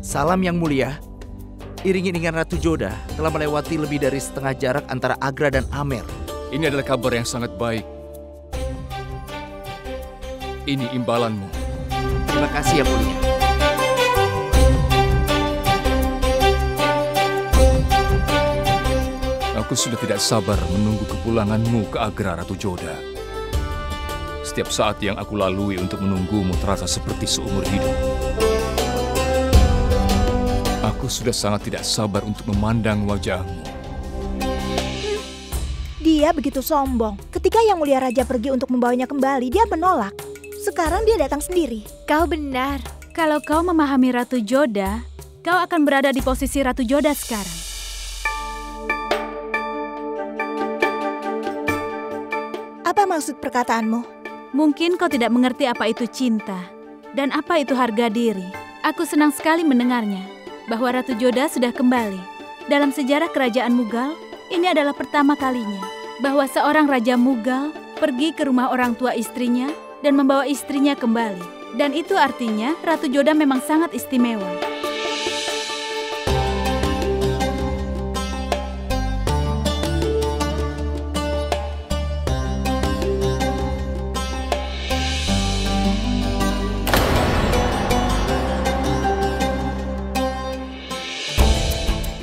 Salam yang mulia. Iring-iringan Ratu Joda telah melewati lebih dari setengah jarak antara Agra dan Amer. Ini adalah kabar yang sangat baik. Ini imbalanmu. Terima kasih yang mulia. Aku sudah tidak sabar menunggu kepulanganmu ke Agra, Ratu Joda. Setiap saat yang aku lalui untuk menunggumu terasa seperti seumur hidup. Aku sudah sangat tidak sabar untuk memandang wajahmu. Dia begitu sombong. Ketika Yang Mulia Raja pergi untuk membawanya kembali, dia menolak. Sekarang dia datang sendiri. Kau benar. Kalau kau memahami Ratu Joda, kau akan berada di posisi Ratu Joda sekarang. Apa maksud perkataanmu? Mungkin kau tidak mengerti apa itu cinta dan apa itu harga diri. Aku senang sekali mendengarnya bahwa Ratu Joda sudah kembali. Dalam sejarah kerajaan Mughal, ini adalah pertama kalinya bahwa seorang Raja Mughal pergi ke rumah orang tua istrinya dan membawa istrinya kembali. Dan itu artinya Ratu Joda memang sangat istimewa.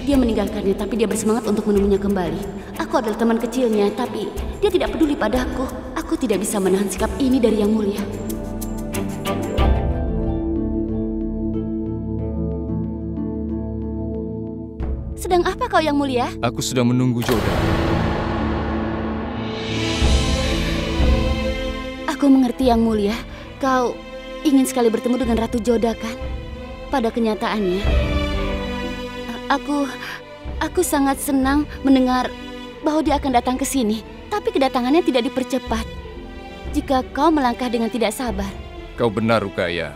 Dia meninggalkannya, tapi dia bersemangat untuk menemunya kembali. Aku adalah teman kecilnya, tapi dia tidak peduli padaku. Aku tidak bisa menahan sikap ini dari Yang Mulia. Sedang apa kau, Yang Mulia? Aku sedang menunggu Joda. Aku mengerti, Yang Mulia. Kau ingin sekali bertemu dengan Ratu Joda, kan? Pada kenyataannya, Aku sangat senang mendengar bahwa dia akan datang ke sini. Tapi kedatangannya tidak dipercepat. Jika kau melangkah dengan tidak sabar. Kau benar, Rukaya.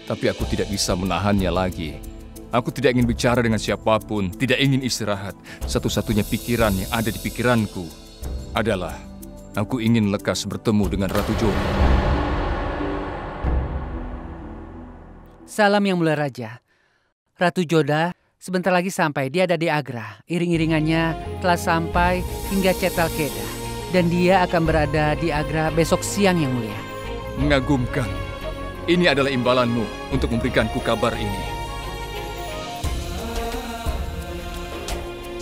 Tapi aku tidak bisa menahannya lagi. Aku tidak ingin bicara dengan siapapun, tidak ingin istirahat. Satu-satunya pikiran yang ada di pikiranku adalah aku ingin lekas bertemu dengan Ratu Joda. Salam Yang Mulia Raja. Ratu Joda sebentar lagi sampai. Dia ada di Agra. Iring-iringannya telah sampai hingga Cetalkeda. Dan dia akan berada di Agra besok siang, Yang Mulia. Mengagumkan. Ini adalah imbalanmu untuk memberikanku kabar ini.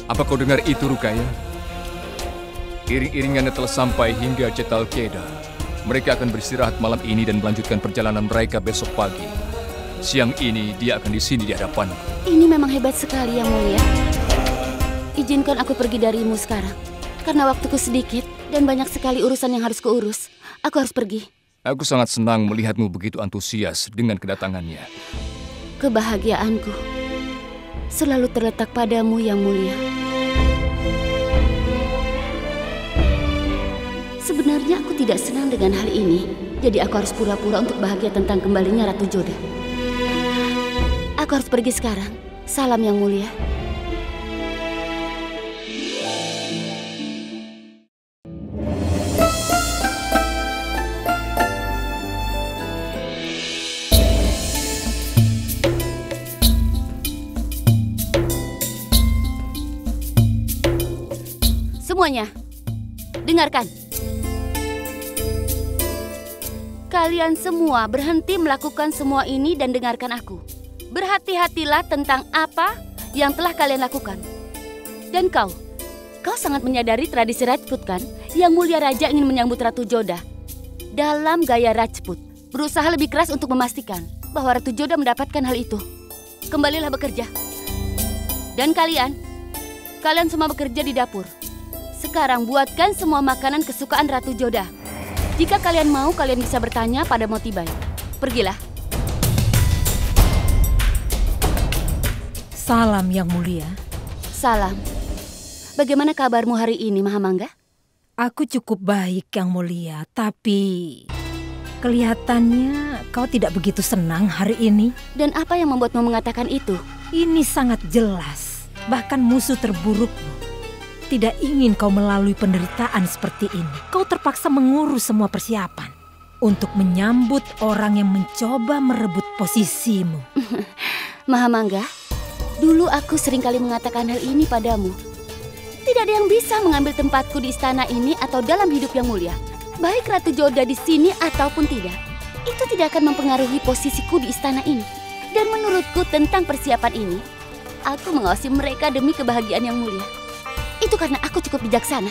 Apa kau dengar itu, Rukaya? Iring-iringannya telah sampai hingga Cetalkeda. Mereka akan beristirahat malam ini dan melanjutkan perjalanan mereka besok pagi. Siang ini dia akan di sini di hadapanku. Ini memang hebat sekali, Yang Mulia. Izinkan aku pergi darimu sekarang. Karena waktuku sedikit dan banyak sekali urusan yang harus kuurus. Aku harus pergi. Aku sangat senang melihatmu begitu antusias dengan kedatangannya. Kebahagiaanku selalu terletak padamu, Yang Mulia. Sebenarnya aku tidak senang dengan hal ini. Jadi aku harus pura-pura untuk bahagia tentang kembalinya Ratu Joda. Aku harus pergi sekarang. Salam, Yang Mulia. Semuanya, dengarkan. Kalian semua berhenti melakukan semua ini dan dengarkan aku. Berhati-hatilah tentang apa yang telah kalian lakukan. Dan kau sangat menyadari tradisi Rajput, kan? Yang Mulia Raja ingin menyambut Ratu Joda dalam gaya Rajput. Berusaha lebih keras untuk memastikan bahwa Ratu Joda mendapatkan hal itu. Kembalilah bekerja. Dan kalian semua bekerja di dapur. Sekarang buatkan semua makanan kesukaan Ratu Joda. Jika kalian mau, kalian bisa bertanya pada Motibai. Pergilah. Salam, Yang Mulia. Salam. Bagaimana kabarmu hari ini, Mahamangga? Aku cukup baik, Yang Mulia. Tapi kelihatannya kau tidak begitu senang hari ini. Dan apa yang membuatmu mengatakan itu? Ini sangat jelas. Bahkan musuh terburukmu tidak ingin kau melalui penderitaan seperti ini. Kau terpaksa mengurus semua persiapan untuk menyambut orang yang mencoba merebut posisimu. Mahamangga, dulu aku seringkali mengatakan hal ini padamu. Tidak ada yang bisa mengambil tempatku di istana ini atau dalam hidup yang mulia. Baik Ratu Joda di sini ataupun tidak. Itu tidak akan mempengaruhi posisiku di istana ini. Dan menurutku tentang persiapan ini, aku mengawasi mereka demi kebahagiaan yang mulia. Itu karena aku cukup bijaksana.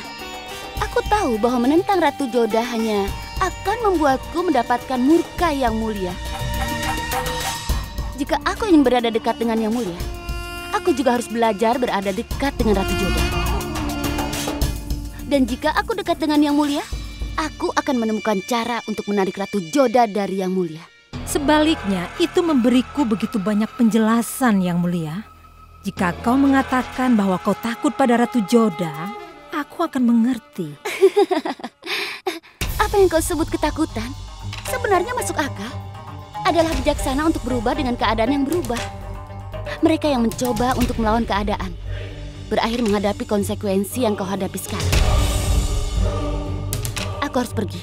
Aku tahu bahwa menentang Ratu Joda hanya akan membuatku mendapatkan murka yang mulia. Jika aku ingin berada dekat dengan yang mulia, aku juga harus belajar berada dekat dengan Ratu Joda. Dan jika aku dekat dengan yang mulia, aku akan menemukan cara untuk menarik Ratu Joda dari yang mulia. Sebaliknya, itu memberiku begitu banyak penjelasan yang mulia. Jika kau mengatakan bahwa kau takut pada Ratu Joda, aku akan mengerti. Apa yang kau sebut ketakutan sebenarnya masuk akal. Adalah bijaksana untuk berubah dengan keadaan yang berubah. Mereka yang mencoba untuk melawan keadaan berakhir menghadapi konsekuensi yang kau hadapi sekarang. Aku harus pergi.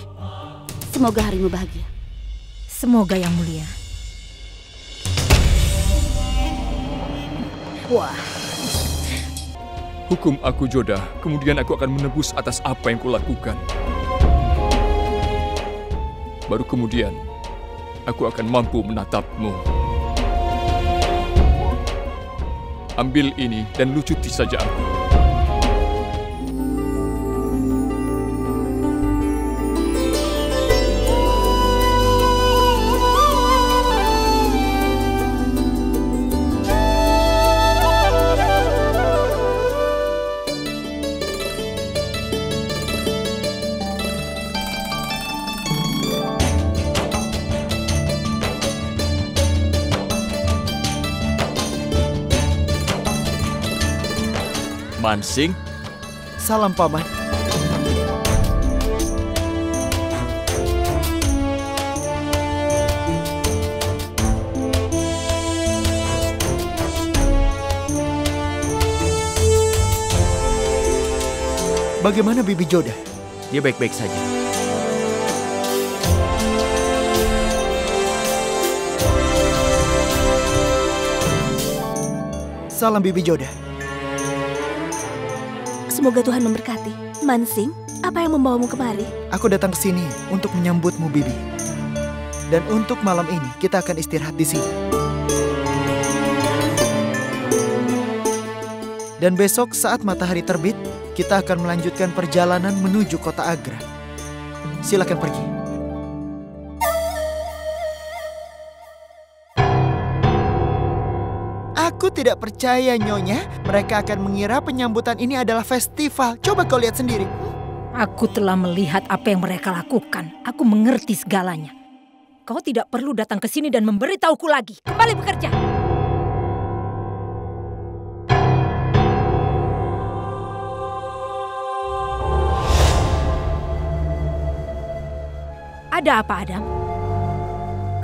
Semoga harimu bahagia. Semoga yang mulia. Wah. Hukum aku, Joda. Kemudian aku akan menebus atas apa yang kulakukan. Baru kemudian, aku akan mampu menatapmu. Ambil ini dan lucuti saja aku. Mansing, Salam Paman. Bagaimana Bibi Joda? Dia baik-baik saja. Salam Bibi Joda. Semoga Tuhan memberkati. Mansing, apa yang membawamu kemari? Aku datang ke sini untuk menyambutmu, Bibi. Dan untuk malam ini kita akan istirahat di sini. Dan besok saat matahari terbit, kita akan melanjutkan perjalanan menuju kota Agra. Silakan pergi. Aku tidak percaya, Nyonya. Mereka akan mengira penyambutan ini adalah festival. Coba kau lihat sendiri. Aku telah melihat apa yang mereka lakukan. Aku mengerti segalanya. Kau tidak perlu datang ke sini dan memberitahuku lagi. Kembali bekerja. Ada apa, Adam?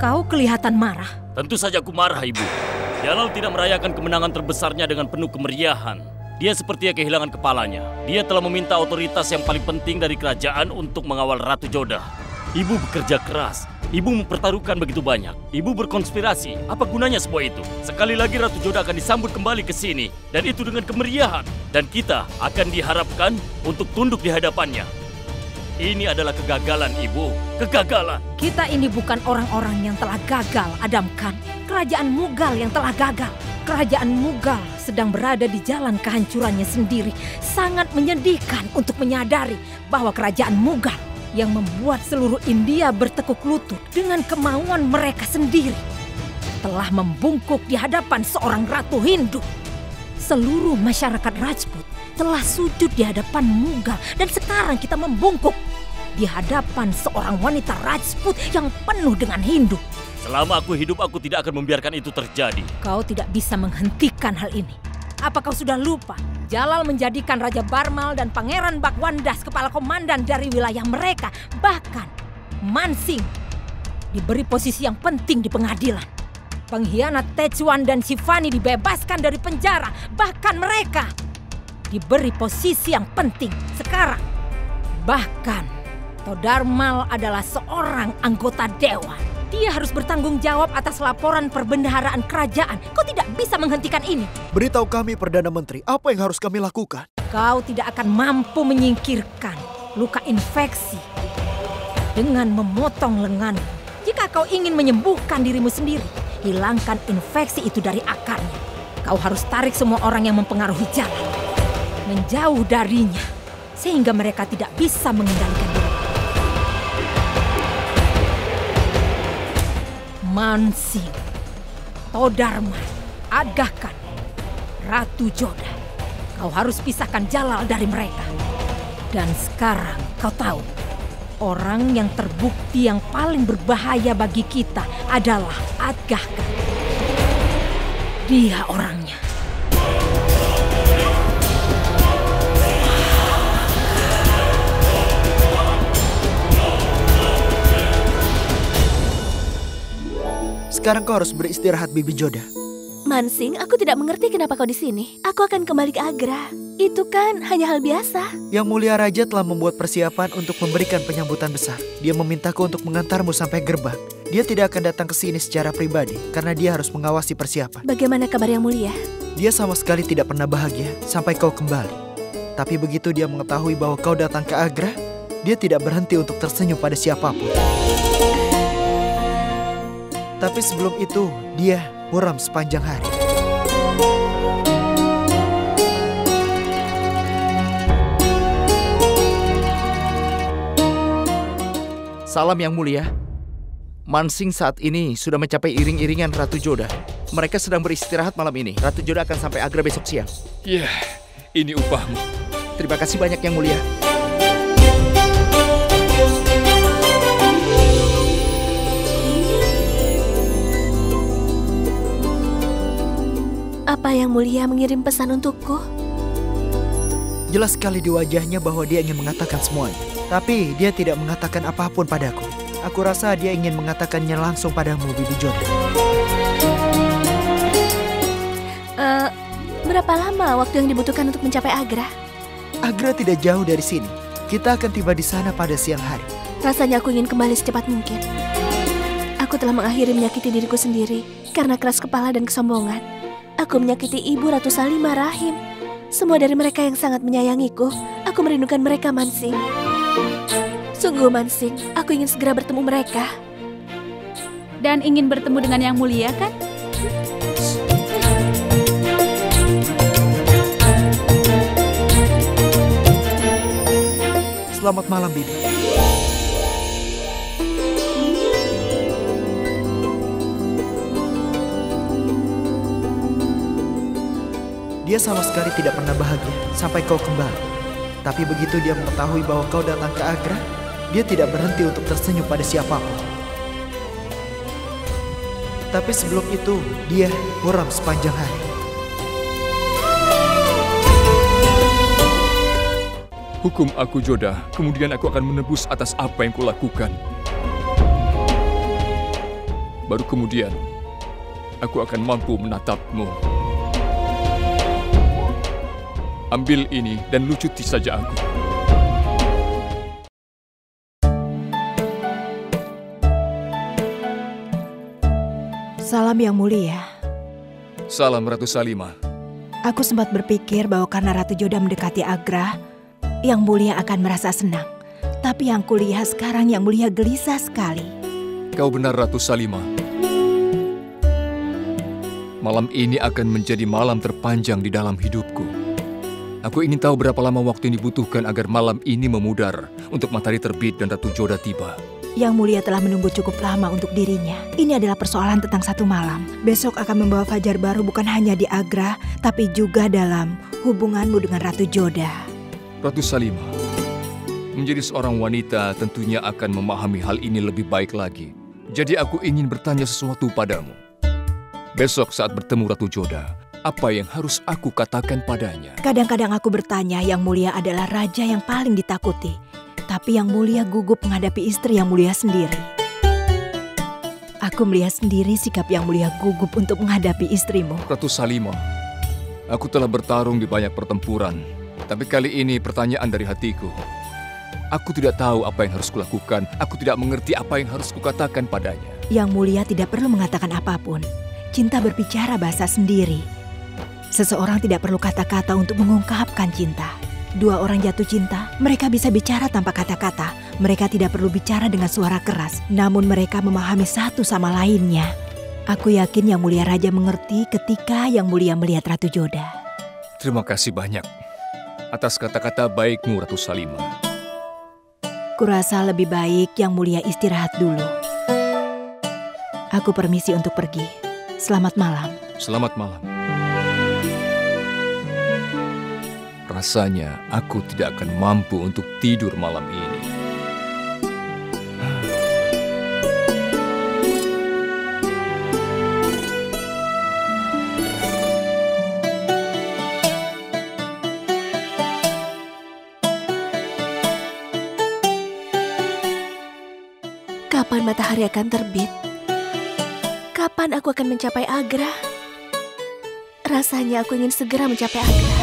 Kau kelihatan marah. tentu saja aku marah, Ibu. Jalal tidak merayakan kemenangan terbesarnya dengan penuh kemeriahan. Dia sepertinya kehilangan kepalanya. Dia telah meminta otoritas yang paling penting dari kerajaan untuk mengawal Ratu Joda. Ibu bekerja keras. Ibu mempertaruhkan begitu banyak. Ibu berkonspirasi. Apa gunanya semua itu? Sekali lagi Ratu Joda akan disambut kembali ke sini. Dan itu dengan kemeriahan. Dan kita akan diharapkan untuk tunduk di hadapannya. Ini adalah kegagalan, Ibu. Kegagalan. Kita ini bukan orang-orang yang telah gagal, Adam Khan. Kerajaan Mughal yang telah gagal. Kerajaan Mughal sedang berada di jalan kehancurannya sendiri. Sangat menyedihkan untuk menyadari bahwa kerajaan Mughal yang membuat seluruh India bertekuk lutut dengan kemauan mereka sendiri telah membungkuk di hadapan seorang ratu Hindu. Seluruh masyarakat Rajput telah sujud di hadapan Mughal dan sekarang kita membungkuk di hadapan seorang wanita Rajput yang penuh dengan Hindu. Selama aku hidup, aku tidak akan membiarkan itu terjadi. Kau tidak bisa menghentikan hal ini. Apa kau sudah lupa? Jalal menjadikan Raja Barmal dan Pangeran Bakwandas kepala komandan dari wilayah mereka. Bahkan Mansing diberi posisi yang penting di pengadilan. Pengkhianat Tecuan dan Shivani dibebaskan dari penjara. Bahkan mereka diberi posisi yang penting sekarang. Bahkan Todarmal adalah seorang anggota dewan. Dia harus bertanggung jawab atas laporan perbendaharaan kerajaan. Kau tidak bisa menghentikan ini. Beritahu kami, Perdana Menteri, apa yang harus kami lakukan? Kau tidak akan mampu menyingkirkan luka infeksi dengan memotong lengan. Jika kau ingin menyembuhkan dirimu sendiri, hilangkan infeksi itu dari akarnya. Kau harus tarik semua orang yang mempengaruhi jalan menjauh darinya, sehingga mereka tidak bisa mengendalikan diri. Mansing, Todarman, Adgakan, Ratu Joda, kau harus pisahkan Jalal dari mereka. Dan sekarang kau tahu, orang yang terbukti yang paling berbahaya bagi kita adalah Adgakan. Dia orangnya. Sekarang kau harus beristirahat, Bibi Joda. Mansing, aku tidak mengerti kenapa kau di sini. Aku akan kembali ke Agra. Itu kan hanya hal biasa. Yang Mulia Raja telah membuat persiapan untuk memberikan penyambutan besar. Dia memintaku untuk mengantarmu sampai gerbang. Dia tidak akan datang ke sini secara pribadi karena dia harus mengawasi persiapan. Bagaimana kabar Yang Mulia? Dia sama sekali tidak pernah bahagia sampai kau kembali. Tapi begitu dia mengetahui bahwa kau datang ke Agra, dia tidak berhenti untuk tersenyum pada siapapun. Tapi sebelum itu, dia muram sepanjang hari. Salam Yang Mulia. Mansing saat ini sudah mencapai iring-iringan Ratu Joda. Mereka sedang beristirahat malam ini. Ratu Joda akan sampai Agra besok siang. Ya, ini upahmu. Terima kasih banyak Yang Mulia. Apa Yang Mulia mengirim pesan untukku? Jelas sekali di wajahnya bahwa dia ingin mengatakan semuanya. Tapi dia tidak mengatakan apapun padaku. Aku rasa dia ingin mengatakannya langsung padamu, Bibi Joda. Berapa lama waktu yang dibutuhkan untuk mencapai Agra? Agra tidak jauh dari sini. Kita akan tiba di sana pada siang hari. Rasanya aku ingin kembali secepat mungkin. Aku telah mengakhiri menyakiti diriku sendiri karena keras kepala dan kesombongan. Aku menyakiti Ibu Ratu Salimah Rahim. Semua dari mereka yang sangat menyayangiku. Aku merindukan mereka, Mansing. Sungguh, Mansing, aku ingin segera bertemu mereka. Dan ingin bertemu dengan Yang Mulia, kan? Selamat malam, Bibi. Dia sama sekali tidak pernah bahagia sampai kau kembali. Tapi begitu dia mengetahui bahwa kau datang ke Agra, dia tidak berhenti untuk tersenyum pada siapapun. Tapi sebelum itu, dia muram sepanjang hari. Hukum aku, Joda. Kemudian aku akan menebus atas apa yang kulakukan. Baru kemudian, aku akan mampu menatapmu. Ambil ini dan lucuti saja aku. Salam Yang Mulia. Salam Ratu Salimah. Aku sempat berpikir bahwa karena Ratu Joda mendekati Agra, Yang Mulia akan merasa senang. Tapi yang kulihat sekarang Yang Mulia gelisah sekali. Kau benar, Ratu Salimah. Malam ini akan menjadi malam terpanjang di dalam hidupku. Aku ingin tahu berapa lama waktu yang dibutuhkan agar malam ini memudar untuk matahari terbit dan Ratu Joda tiba. Yang Mulia telah menunggu cukup lama untuk dirinya. Ini adalah persoalan tentang satu malam. Besok akan membawa fajar baru bukan hanya di Agra, tapi juga dalam hubunganmu dengan Ratu Joda. Ratu Salimah, menjadi seorang wanita tentunya akan memahami hal ini lebih baik lagi. Jadi aku ingin bertanya sesuatu padamu. Besok saat bertemu Ratu Joda, apa yang harus aku katakan padanya? Kadang-kadang aku bertanya, Yang Mulia adalah raja yang paling ditakuti. Tapi Yang Mulia gugup menghadapi istri Yang Mulia sendiri. Aku melihat sendiri sikap Yang Mulia gugup untuk menghadapi istrimu. Ratu Salimah, aku telah bertarung di banyak pertempuran. Tapi kali ini pertanyaan dari hatiku. Aku tidak tahu apa yang harus kulakukan. Aku tidak mengerti apa yang harus kukatakan padanya. Yang Mulia tidak perlu mengatakan apapun. Cinta berbicara bahasa sendiri. Seseorang tidak perlu kata-kata untuk mengungkapkan cinta. Dua orang jatuh cinta, mereka bisa bicara tanpa kata-kata. Mereka tidak perlu bicara dengan suara keras, namun mereka memahami satu sama lainnya. Aku yakin Yang Mulia Raja mengerti ketika Yang Mulia melihat Ratu Joda. Terima kasih banyak atas kata-kata baikmu, Ratu Salimah. Kurasa lebih baik Yang Mulia istirahat dulu. Aku permisi untuk pergi. Selamat malam. Selamat malam. Rasanya aku tidak akan mampu untuk tidur malam ini. Kapan matahari akan terbit? Kapan aku akan mencapai Agra? Rasanya aku ingin segera mencapai Agra.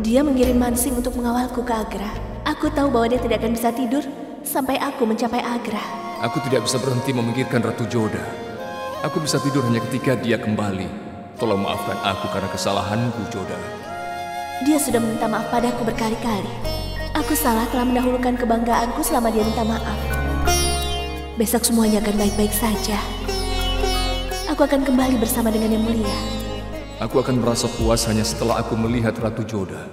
Dia mengirim Mansing untuk mengawalku ke Agra. Aku tahu bahwa dia tidak akan bisa tidur sampai aku mencapai Agra. Aku tidak bisa berhenti memikirkan Ratu Joda. Aku bisa tidur hanya ketika dia kembali. Tolong maafkan aku karena kesalahanku, Joda. Dia sudah meminta maaf padaku berkali-kali. Aku salah telah mendahulukan kebanggaanku selama dia minta maaf. Besok semuanya akan baik-baik saja. Aku akan kembali bersama dengan Yang Mulia. Aku akan merasa puas hanya setelah aku melihat Ratu Joda.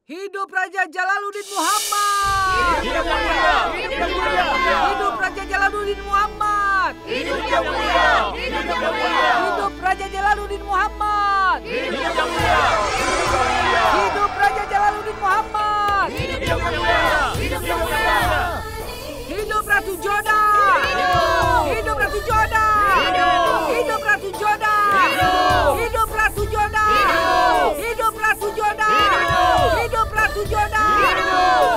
Hidup Raja Jalaluddin Muhammad! Hidup Yang Mulia! Hidup Yang Mulia! Hidup Raja Jalaluddin Muhammad! Hidup Yang Mulia! Hidup Yang Mulia! Hidup Raja Jalaluddin Muhammad! Hidup Yang Mulia! Hidup Yang Mulia! Hidup Raja Jalaluddin Muhammad! Hidup Yang Mulia! Hidup Yang Mulia! Hidup Ratu Joda! Hidup Ratu Joda! Hidup Ratu Joda! Hidup Ratu Joda! Hidup Ratu Joda! Hidup Ratu Joda!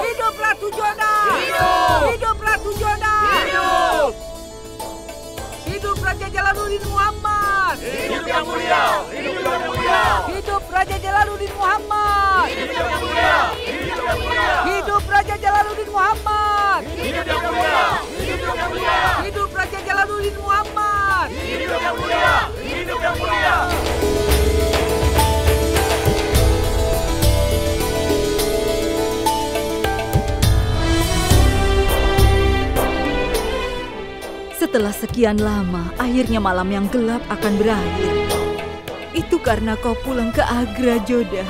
Hidup Ratu Joda! Hidup Ratu Joda! Hidup Raja Jalaluddin Muhammad! Hidup Yang Mulia! Hidup Yang Mulia! Hidup Raja Jalaluddin Muhammad! Hidup Yang Mulia! Hidup Yang Mulia! Hidup Raja Jalaluddin Muhammad! Hidup Yang Mulia! Hidup Yang Mulia! Hidup Raja Jalaluddin Muhammad! Hidup Yang Mulia! Hidup Yang Mulia! Setelah sekian lama, akhirnya malam yang gelap akan berakhir. Itu karena kau pulang ke Agra, Joda.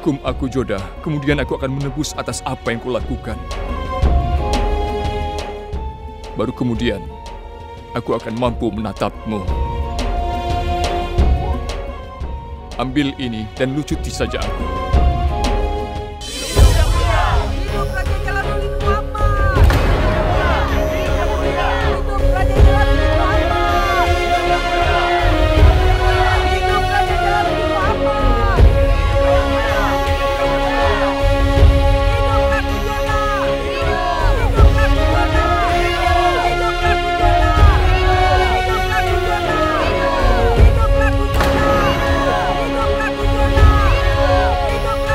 Hukum aku, Joda. Kemudian aku akan menebus atas apa yang kulakukan. Baru kemudian, aku akan mampu menatapmu. Ambil ini dan lucuti saja aku. Hidup Raja Jalaluddin Muhammad! Hidup Raja Jalaluddin Muhammad! Hidup Raja Jalaluddin Muhammad! Hidup Ratu Joda! Hidup Ratu Joda! Hidup Ratu Joda! Hidup Ratu Joda! Hidup Ratu Joda! Hidup Ratu Joda! Hidup Ratu Joda! Hidup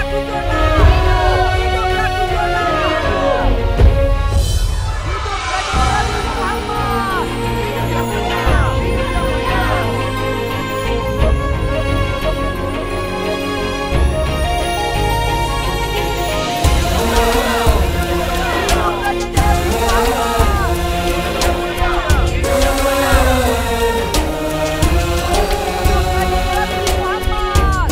Ratu Joda! Hidup Raja Jalaluddin Muhammad!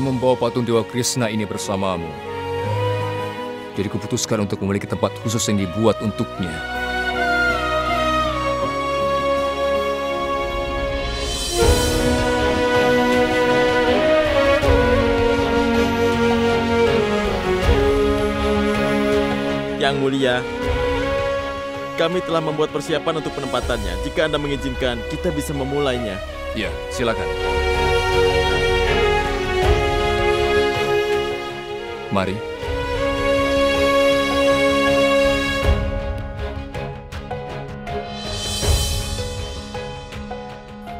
Membawa patung Dewa Krishna ini bersamamu. Jadi kuputuskan untuk memiliki tempat khusus yang dibuat untuknya. Yang Mulia, kami telah membuat persiapan untuk penempatannya. Jika Anda mengizinkan, kita bisa memulainya. Ya, silakan. Mari.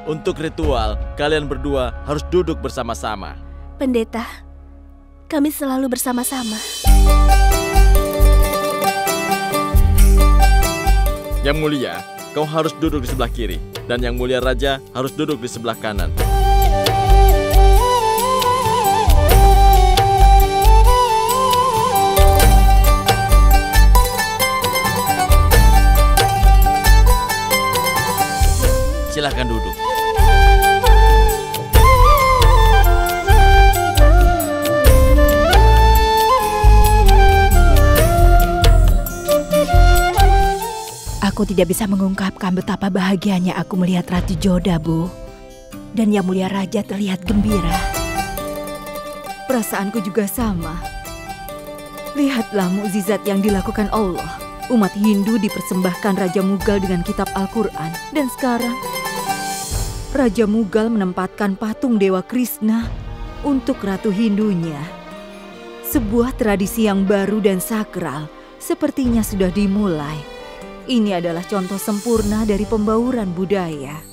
Untuk ritual, kalian berdua harus duduk bersama-sama. Pendeta, kami selalu bersama-sama. Yang Mulia, kau harus duduk di sebelah kiri. Dan Yang Mulia Raja harus duduk di sebelah kanan. Silahkan duduk. Aku tidak bisa mengungkapkan betapa bahagianya aku melihat Ratu Joda, Bu. Dan Yang Mulia Raja terlihat gembira. Perasaanku juga sama. Lihatlah mukjizat yang dilakukan Allah Umat Hindu dipersembahkan Raja Mughal dengan kitab Al-Quran. Dan sekarang, Raja Mughal menempatkan patung Dewa Krishna untuk Ratu Hindunya. Sebuah tradisi yang baru dan sakral sepertinya sudah dimulai. Ini adalah contoh sempurna dari pembauran budaya.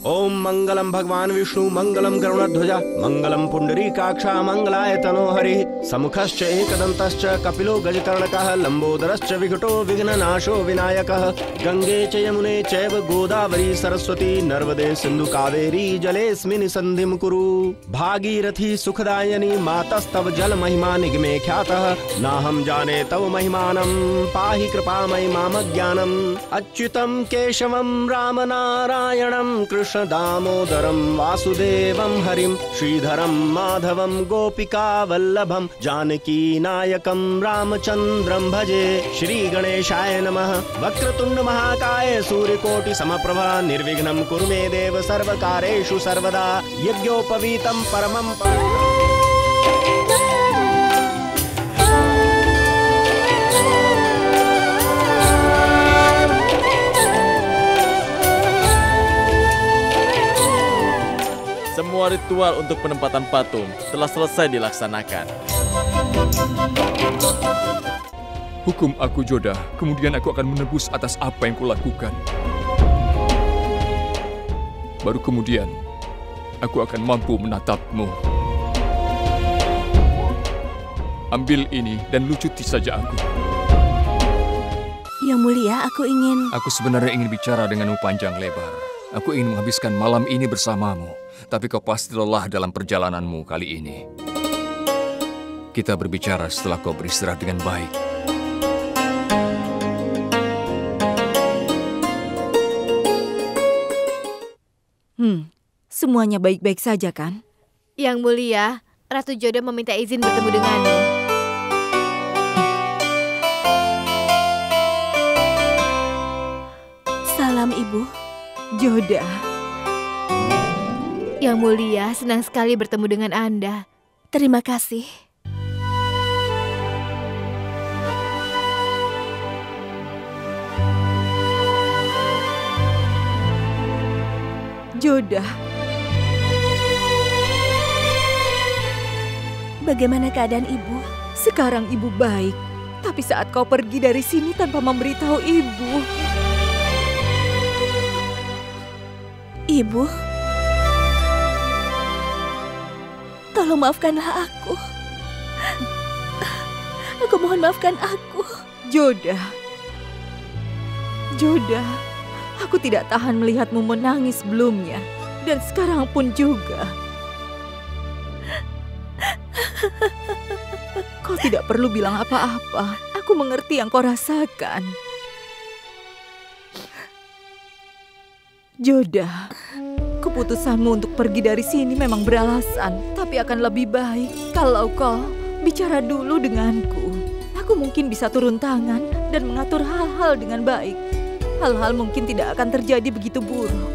Om Mangalam Bhagwan Vishnu Mangalam Garunadhwaja Mangalam Pundarikaksha Mangalaaya Tanohari Samukhascha Ekadantascha Kapilo Gajakarnakah Lambodarascha Vikuto Vignanasho Vinayakah Gange cha Yamune chaiva Godavari Saraswati Narvade Sindhu Kaveri Jalesmini Sandhim Kuru Bhagirathi Sukhadayani Matastav Jal Mahima Nigme Khyatah Naham Jane Tav Mahimanam Pahi Kripamai Mamagyanam Achyutam Keshavam Ramanarayanam Krishna Damodaram Vasudevam Harim Sridharam Madhavam Gopika Vallabham Janaki Nayakam Ramachandram Bhaje Shri Ganeshaya Namah Vakratunda Mahakaya Suryakoti Samaprabha Nirvignam Kurume Deva Sarvakareshu Sarvada Yagyopavitam Paramam Semua ritual untuk penempatan patung telah selesai dilaksanakan. Hukum aku, Joda. Kemudian aku akan menebus atas apa yang kulakukan. Baru kemudian, aku akan mampu menatapmu. Ambil ini dan lucuti saja aku. Yang mulia, aku ingin... Aku sebenarnya ingin bicara denganmu panjang lebar. Aku ingin menghabiskan malam ini bersamamu. Tapi kau pasti lelah dalam perjalananmu kali ini. Kita berbicara setelah kau beristirahat dengan baik. Semuanya baik-baik saja kan? Yang mulia, Ratu Joda meminta izin bertemu denganmu. Salam, Ibu. Joda. Yang mulia, senang sekali bertemu dengan Anda. Terima kasih. Joda. Bagaimana keadaan Ibu? Sekarang Ibu baik. Tapi saat kau pergi dari sini tanpa memberitahu Ibu. Ibu, tolong maafkanlah aku. Aku mohon maafkan aku. Joda. Joda, aku tidak tahan melihatmu menangis sebelumnya. Dan sekarang pun juga. Kau tidak perlu bilang apa-apa. Aku mengerti yang kau rasakan. Joda, keputusanmu untuk pergi dari sini memang beralasan, tapi akan lebih baik kalau kau bicara dulu denganku. Aku mungkin bisa turun tangan dan mengatur hal-hal dengan baik. Hal-hal mungkin tidak akan terjadi begitu buruk.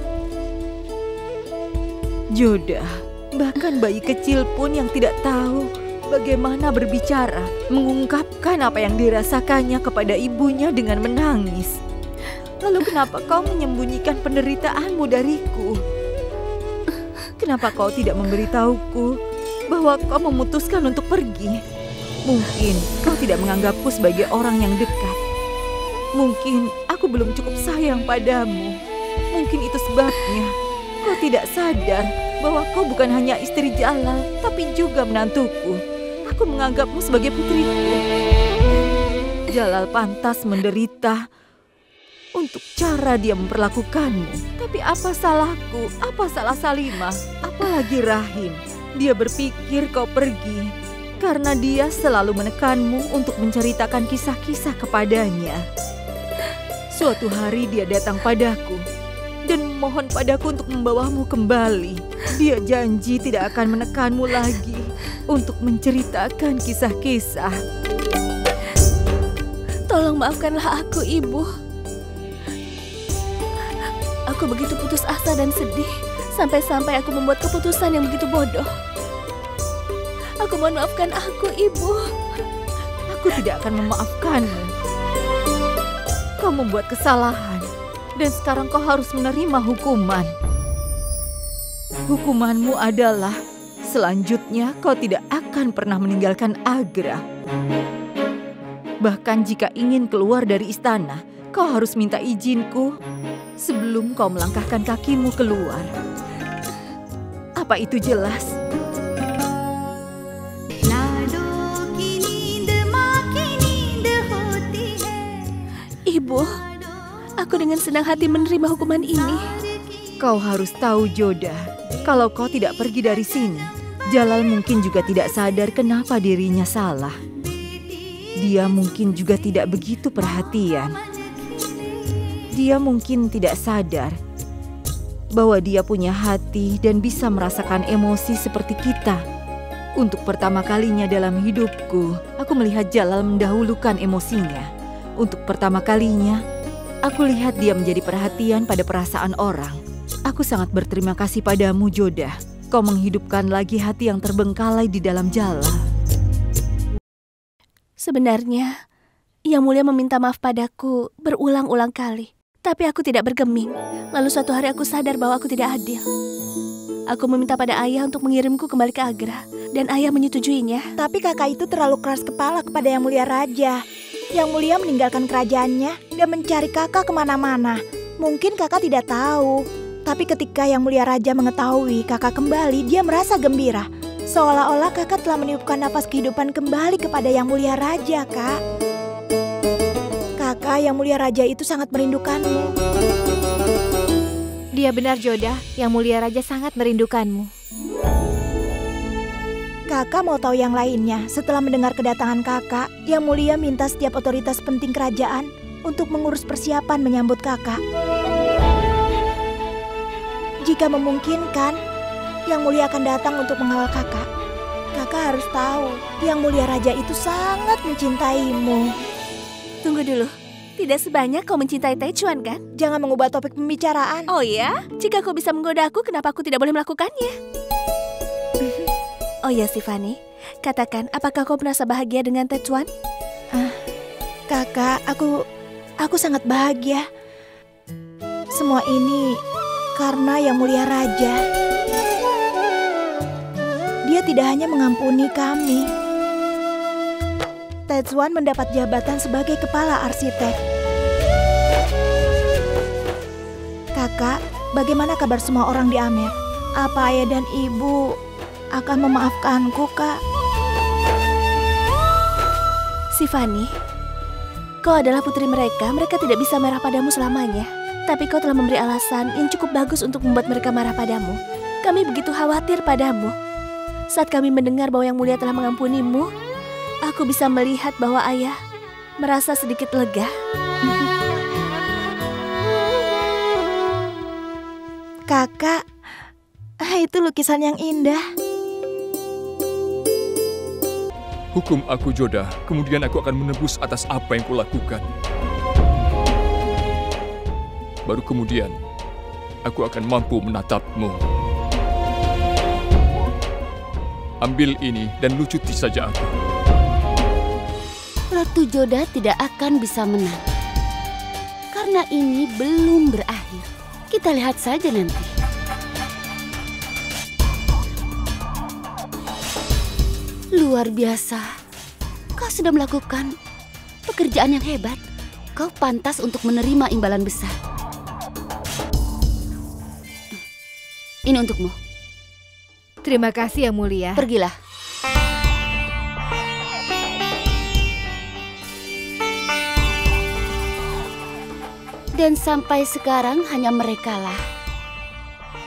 Joda, bahkan bayi kecil pun yang tidak tahu bagaimana berbicara, mengungkapkan apa yang dirasakannya kepada ibunya dengan menangis. Lalu kenapa kau menyembunyikan penderitaanmu dariku? Kenapa kau tidak memberitahuku bahwa kau memutuskan untuk pergi? Mungkin kau tidak menganggapku sebagai orang yang dekat. Mungkin aku belum cukup sayang padamu. Mungkin itu sebabnya kau tidak sadar bahwa kau bukan hanya istri Jalal, tapi juga menantuku. Aku menganggapmu sebagai putriku. Jalal pantas menderita untuk cara dia memperlakukanmu. Tapi apa salahku? Apa salah Salimah? Apalagi Rahim? Dia berpikir kau pergi karena dia selalu menekanmu untuk menceritakan kisah-kisah kepadanya. Suatu hari dia datang padaku dan memohon padaku untuk membawamu kembali. Dia janji tidak akan menekanmu lagi untuk menceritakan kisah-kisah. Tolong maafkanlah aku, Ibu. Aku begitu putus asa dan sedih, sampai-sampai aku membuat keputusan yang begitu bodoh. Aku mohon maafkan aku, Ibu. Aku tidak akan memaafkanmu. kau membuat kesalahan. Dan sekarang kau harus menerima hukuman. Hukumanmu adalah selanjutnya kau tidak akan pernah meninggalkan Agra. Bahkan jika ingin keluar dari istana, kau harus minta izinku sebelum kau melangkahkan kakimu keluar. Apa itu jelas? Ibu, aku dengan senang hati menerima hukuman ini. Kau harus tahu, Joda, kalau kau tidak pergi dari sini, Jalal mungkin juga tidak sadar kenapa dirinya salah. Dia mungkin juga tidak begitu perhatian. Dia mungkin tidak sadar bahwa dia punya hati dan bisa merasakan emosi seperti kita. Untuk pertama kalinya dalam hidupku, aku melihat Jalal mendahulukan emosinya. Untuk pertama kalinya, aku lihat dia menjadi perhatian pada perasaan orang. Aku sangat berterima kasih padamu, Joda. Kau menghidupkan lagi hati yang terbengkalai di dalam Jalal. Sebenarnya, Yang Mulia meminta maaf padaku berulang-ulang kali. Tapi aku tidak bergeming. Lalu suatu hari aku sadar bahwa aku tidak adil. Aku meminta pada ayah untuk mengirimku kembali ke Agra. Dan ayah menyetujuinya. Tapi kakak itu terlalu keras kepala kepada Yang Mulia Raja. Yang Mulia meninggalkan kerajaannya dan mencari kakak kemana-mana. Mungkin kakak tidak tahu. Tapi ketika Yang Mulia Raja mengetahui kakak kembali, dia merasa gembira. Seolah-olah kakak telah meniupkan nafas kehidupan kembali kepada Yang Mulia Raja, Kak. Kakak, Yang Mulia Raja itu sangat merindukanmu. Dia benar, Joda. Yang Mulia Raja sangat merindukanmu. Kakak mau tahu yang lainnya. Setelah mendengar kedatangan kakak, Yang Mulia minta setiap otoritas penting kerajaan untuk mengurus persiapan menyambut kakak. Jika memungkinkan, Yang Mulia akan datang untuk mengawal kakak. Kakak harus tahu, Yang Mulia Raja itu sangat mencintaimu. Tunggu dulu. Tidak sebanyak kau mencintai Techuan, kan? Jangan mengubah topik pembicaraan. Oh ya? Jika kau bisa menggoda aku, kenapa aku tidak boleh melakukannya? Oh ya, Sifani, katakan, apakah kau merasa bahagia dengan Techuan? Kakak, aku sangat bahagia. Semua ini karena Yang Mulia Raja. Dia tidak hanya mengampuni kami. Techuan mendapat jabatan sebagai kepala arsitek. Kakak, bagaimana kabar semua orang di Amer? Apa ayah dan ibu akan memaafkanku, Kak? Sifani, kau adalah putri mereka. Mereka tidak bisa marah padamu selamanya. Tapi kau telah memberi alasan yang cukup bagus untuk membuat mereka marah padamu. Kami begitu khawatir padamu. Saat kami mendengar bahwa Yang Mulia telah mengampunimu, aku bisa melihat bahwa ayah merasa sedikit lega. Kakak, itu lukisan yang indah. Hukum aku, Joda. Kemudian aku akan menebus atas apa yang kulakukan. Baru kemudian, aku akan mampu menatapmu. Ambil ini dan lucuti saja aku. Ratu Joda tidak akan bisa menang. Karena ini belum berakhir. Kita lihat saja nanti. Luar biasa. Kau sudah melakukan pekerjaan yang hebat. Kau pantas untuk menerima imbalan besar. Ini untukmu. Terima kasih, Yang Mulia. Pergilah. Dan sampai sekarang hanya merekalah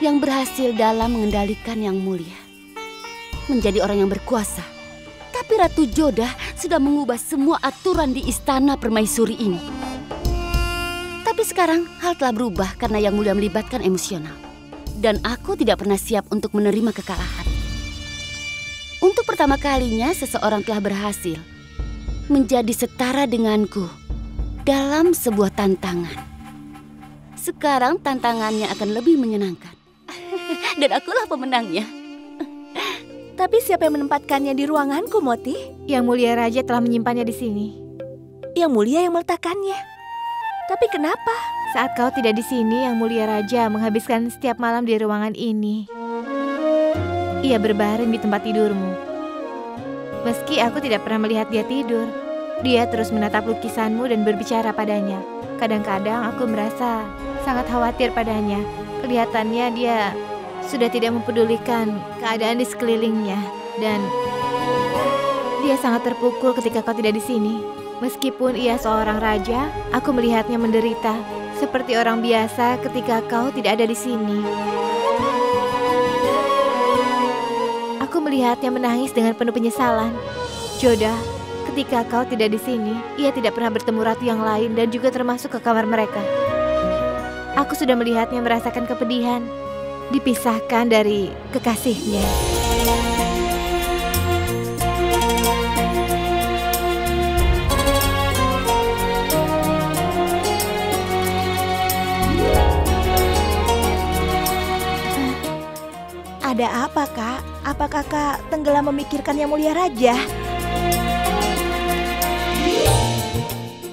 yang berhasil dalam mengendalikan Yang Mulia. Menjadi orang yang berkuasa. Tapi Ratu Joda sudah mengubah semua aturan di istana permaisuri ini. Tapi sekarang hal telah berubah karena Yang Mulia melibatkan emosional. Dan aku tidak pernah siap untuk menerima kekalahan. Untuk pertama kalinya seseorang telah berhasil menjadi setara denganku dalam sebuah tantangan. Sekarang tantangannya akan lebih menyenangkan. Dan akulah pemenangnya. Tapi siapa yang menempatkannya di ruanganku, Moti? Yang Mulia Raja telah menyimpannya di sini. Yang Mulia yang meletakkannya. Tapi kenapa? Saat kau tidak di sini, Yang Mulia Raja menghabiskan setiap malam di ruangan ini. Ia berbaring di tempat tidurmu. Meski aku tidak pernah melihat dia tidur, dia terus menatap lukisanmu dan berbicara padanya. Kadang-kadang aku merasa sangat khawatir padanya. Kelihatannya dia sudah tidak mempedulikan keadaan di sekelilingnya. Dan dia sangat terpukul ketika kau tidak di sini. Meskipun ia seorang raja, aku melihatnya menderita seperti orang biasa ketika kau tidak ada di sini. Aku melihatnya menangis dengan penuh penyesalan. Joda, ketika kau tidak di sini, ia tidak pernah bertemu ratu yang lain dan juga termasuk ke kamar mereka. Aku sudah melihatnya merasakan kepedihan, dipisahkan dari kekasihnya. Ada apa, Kak? Apa Kakak tenggelam memikirkan Yang Mulia Raja?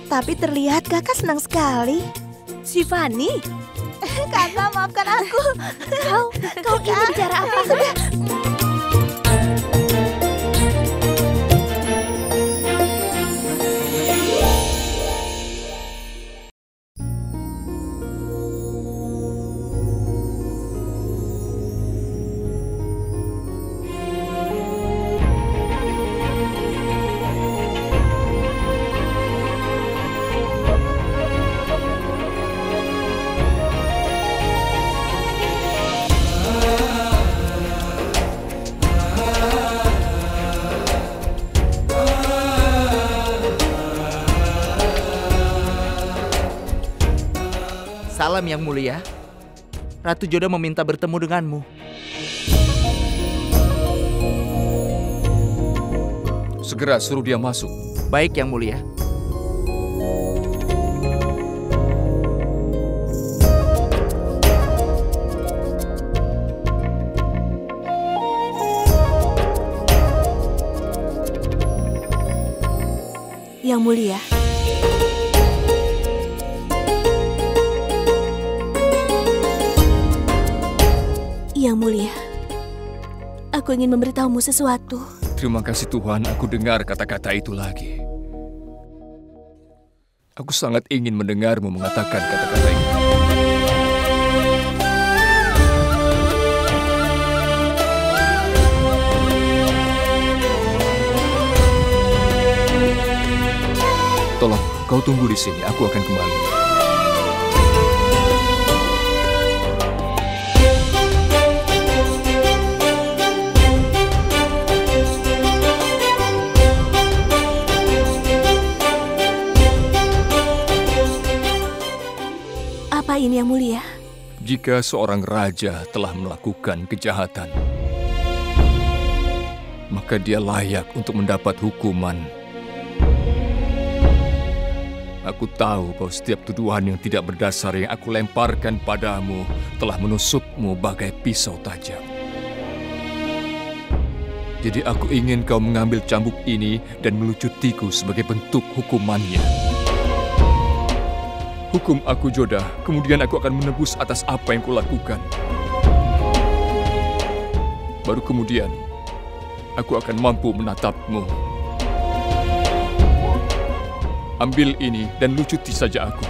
Tapi terlihat Kakak senang sekali. Shivani? Kakak, maafkan aku. Kau ingin bicara apa? Sudah. Salam Yang Mulia. Ratu Joda meminta bertemu denganmu. Segera suruh dia masuk. Baik Yang Mulia. Yang Mulia. Yang Mulia, aku ingin memberitahumu sesuatu. Terima kasih Tuhan, aku dengar kata-kata itu lagi. Aku sangat ingin mendengarmu mengatakan kata-kata itu. Tolong, kau tunggu di sini, aku akan kembali. Apa ini Yang Mulia? Jika seorang raja telah melakukan kejahatan, maka dia layak untuk mendapat hukuman. Aku tahu bahwa setiap tuduhan yang tidak berdasar yang aku lemparkan padamu telah menusukmu bagai pisau tajam. Jadi aku ingin kau mengambil cambuk ini dan melucutiku sebagai bentuk hukumannya. Hukum aku, Joda, kemudian aku akan menebus atas apa yang kulakukan. Baru kemudian, aku akan mampu menatapmu. Ambil ini dan lucuti saja aku.